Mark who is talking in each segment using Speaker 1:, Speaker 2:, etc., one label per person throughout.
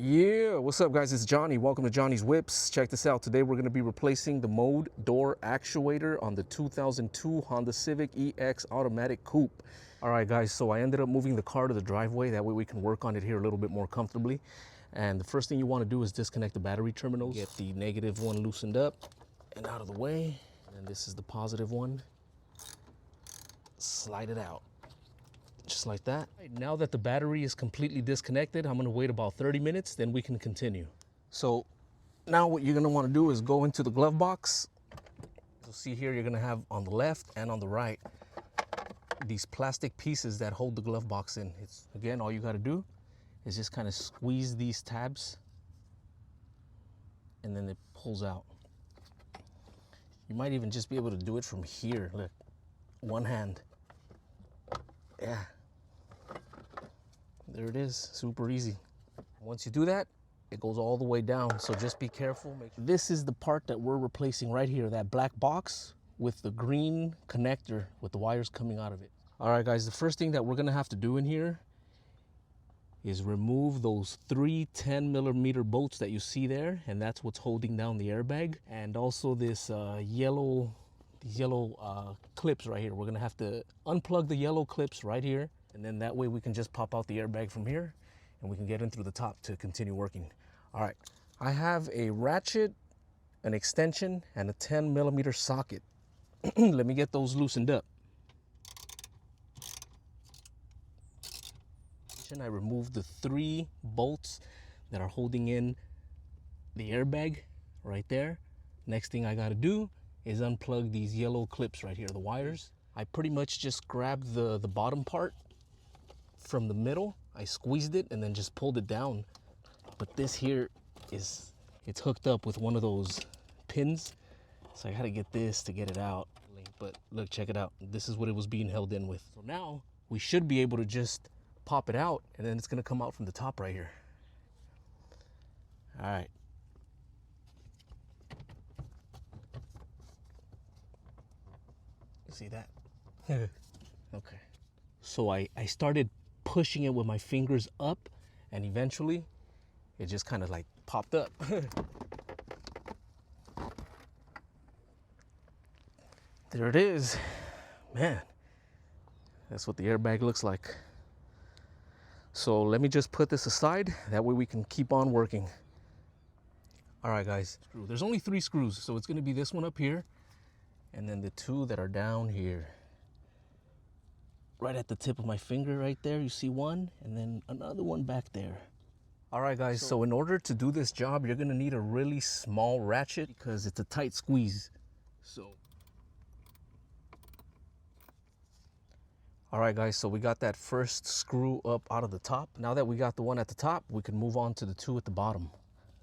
Speaker 1: Yeah, what's up guys, it's Johnny. Welcome to Johnny's Whips. Check this out. Today we're going to be replacing the mode door actuator on the 2002 Honda Civic EX automatic coupe. All right guys, so I ended up moving the car to the driveway. That way we can work on it here a little bit more comfortably. And the first thing you want to do is disconnect the battery terminals. Get the negative one loosened up and out of the way. And this is the positive one. Slide it out. Just like that. Now that the battery is completely disconnected, I'm gonna wait about 30 minutes, then we can continue. So now what you're gonna wanna do is go into the glove box. You'll see here you're gonna have on the left and on the right these plastic pieces that hold the glove box in. It's, again, all you gotta do is just kind of squeeze these tabs and then it pulls out. You might even just be able to do it from here. Look, one hand. Yeah. There it is, super easy. Once you do that, it goes all the way down, so just be careful. This is the part that we're replacing right here, that black box with the green connector with the wires coming out of it. All right guys, the first thing that we're gonna have to do in here is remove those 3 10mm bolts that you see there, and that's what's holding down the airbag. And also this yellow clips right here. We're gonna have to unplug the yellow clips right here, and then that way we can just pop out the airbag from here and we can get in through the top to continue working. All right, I have a ratchet, an extension, and a 10mm socket. Let me get those loosened up. I removed the 3 bolts that are holding in the airbag right there. Next thing I gotta do is unplug these yellow clips right here, the wires. I pretty much just grabbed the bottom part from the middle. I squeezed it and then just pulled it down. But this here it's hooked up with one of those pins. So I gotta get this to get it out. But look, check it out. This is what it was being held in with. So now we should be able to just pop it out, and then it's gonna come out from the top right here. All right. See that? Okay. So I started pushing it with my fingers up, and eventually it just kind of like popped up. There it is. Man, that's what the airbag looks like. So let me just put this aside. That way we can keep on working. All right, guys. There's only 3 screws, so it's gonna be this one up here, and then the 2 that are down here. Right at the tip of my finger right there, you see one, and then another one back there. All right, guys, so in order to do this job, you're gonna need a really small ratchet because it's a tight squeeze. All right, guys, so we got that first screw up out of the top. Now that we got the one at the top, we can move on to the 2 at the bottom.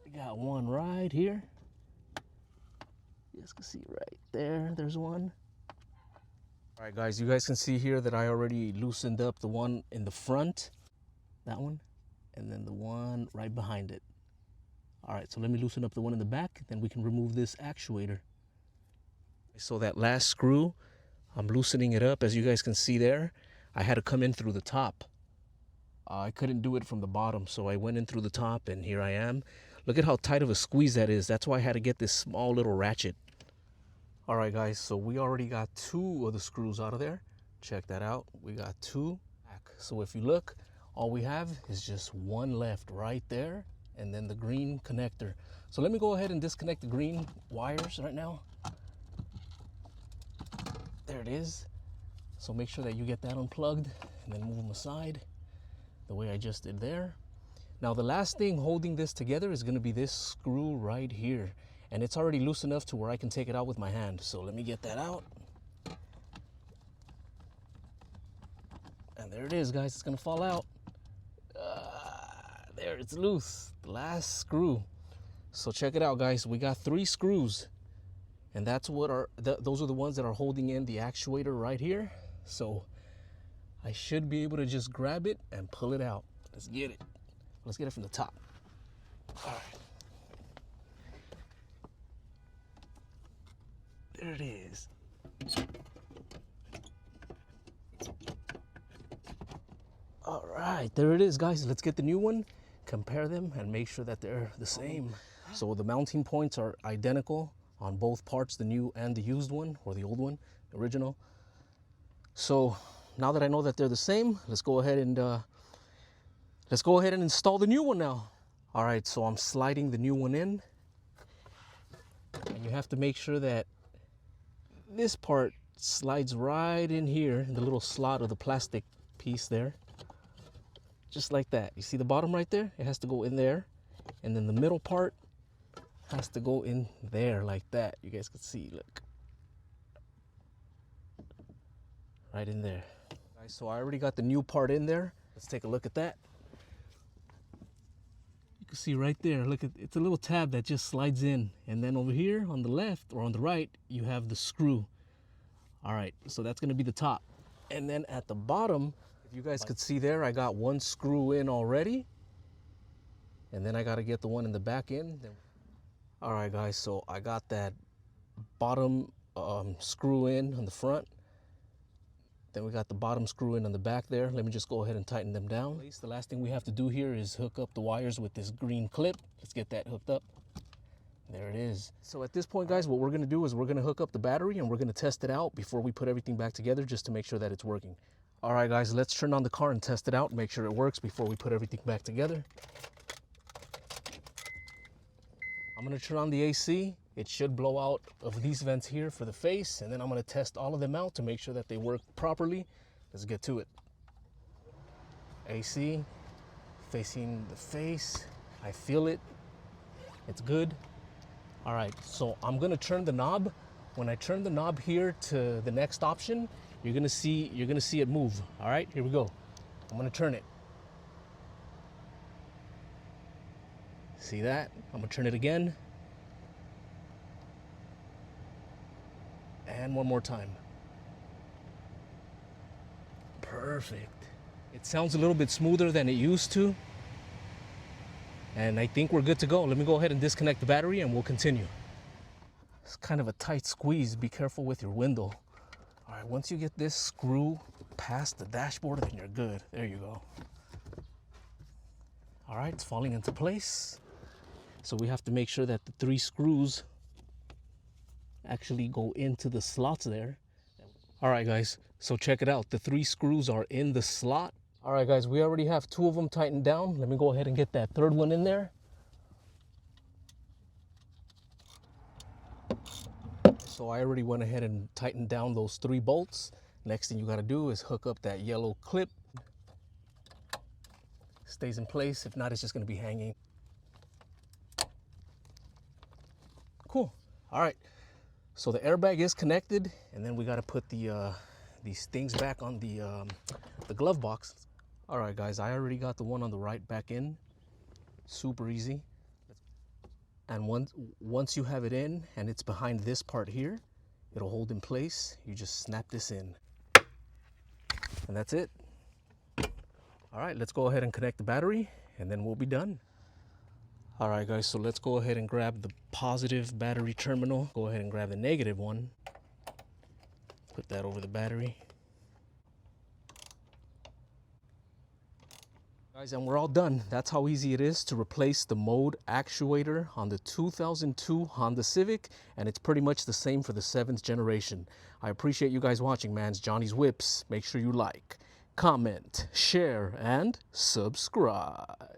Speaker 1: We got one right here. You guys can see right there, there's one. All right, guys, you guys can see here that I already loosened up the one in the front, that one, and then the one right behind it. All right, so let me loosen up the one in the back, then we can remove this actuator. So that last screw, I'm loosening it up. As you guys can see there, I had to come in through the top. I couldn't do it from the bottom, so I went in through the top, and here I am. Look at how tight of a squeeze that is. That's why I had to get this small little ratchet. All right, guys, so we already got 2 of the screws out of there. Check that out. We got 2 back. So if you look, all we have is just one left right there, and then the green connector. So let me go ahead and disconnect the green wires right now. There it is. So make sure that you get that unplugged and then move them aside the way I just did there. Now the last thing holding this together is gonna be this screw right here. And it's already loose enough to where I can take it out with my hand. So let me get that out. And there it is, guys, it's gonna fall out. There, it's loose, the last screw. So check it out, guys, we got 3 screws. And that's what those are the ones that are holding in the actuator right here. So I should be able to just grab it and pull it out. Let's get it. Let's get it from the top. All right. There it is. All right, there it is, guys. Let's get the new one compare them and make sure that they're the same. So the mounting points are identical on both parts, the new and the used one, or the old one, the original. So now that I know that they're the same, let's go ahead and install the new one now. All right, so I'm sliding the new one in, and you have to make sure that this part slides right in here in the little slot of the plastic piece there, just like that. You see the bottom right there? It has to go in there, and then the middle part has to go in there like that. You guys can see, look, right in there. Guys, so I already got the new part in there. Let's take a look at that. You can see right there, look, it's a little tab that just slides in, and then over here on the left or on the right you have the screw. All right, so that's going to be the top, and then at the bottom, if you guys could see there, I got one screw in already, and then I got to get the one in the back in. All right guys, so I got that bottom screw in on the front, then we got the bottom screw in on the back there. Let me just go ahead and tighten them down. The last thing we have to do here is hook up the wires with this green clip. Let's get that hooked up. There it is. So at this point, guys, what we're gonna do is we're gonna hook up the battery and we're gonna test it out before we put everything back together, just to make sure that it's working. All right guys, let's turn on the car and test it out, make sure it works before we put everything back together. I'm gonna turn on the AC. It should blow out of these vents here for the face, and then I'm gonna test all of them out to make sure that they work properly. Let's get to it. AC facing the face. I feel it. It's good. All right, so I'm gonna turn the knob. When I turn the knob here to the next option, you're gonna see it move. All right, here we go. I'm gonna turn it. See that? I'm gonna turn it again. And one more time. Perfect. It sounds a little bit smoother than it used to. And I think we're good to go. Let me go ahead and disconnect the battery and we'll continue. It's kind of a tight squeeze. Be careful with your window. All right, once you get this screw past the dashboard, then you're good. There you go. All right, it's falling into place. So we have to make sure that the 3 screws actually go into the slots there. All right guys, so check it out. The 3 screws are in the slot. All right guys, we already have 2 of them tightened down. Let me go ahead and get that 3rd one in there. So I already went ahead and tightened down those 3 bolts. Next thing you gotta do is hook up that yellow clip. Stays in place. If not, it's just gonna be hanging. Cool. All right. So the airbag is connected, and then we got to put these things back on the glove box. All right, guys, I already got the one on the right back in. Super easy. And once you have it in and it's behind this part here, it'll hold in place. You just snap this in, and that's it. All right, let's go ahead and connect the battery, and then we'll be done. All right, guys, so let's go ahead and grab the positive battery terminal. Go ahead and grab the negative one. Put that over the battery. Guys, and we're all done. That's how easy it is to replace the mode actuator on the 2002 Honda Civic, and it's pretty much the same for the 7th generation. I appreciate you guys watching, man. It's Johnny's Whips. Make sure you like, comment, share, and subscribe.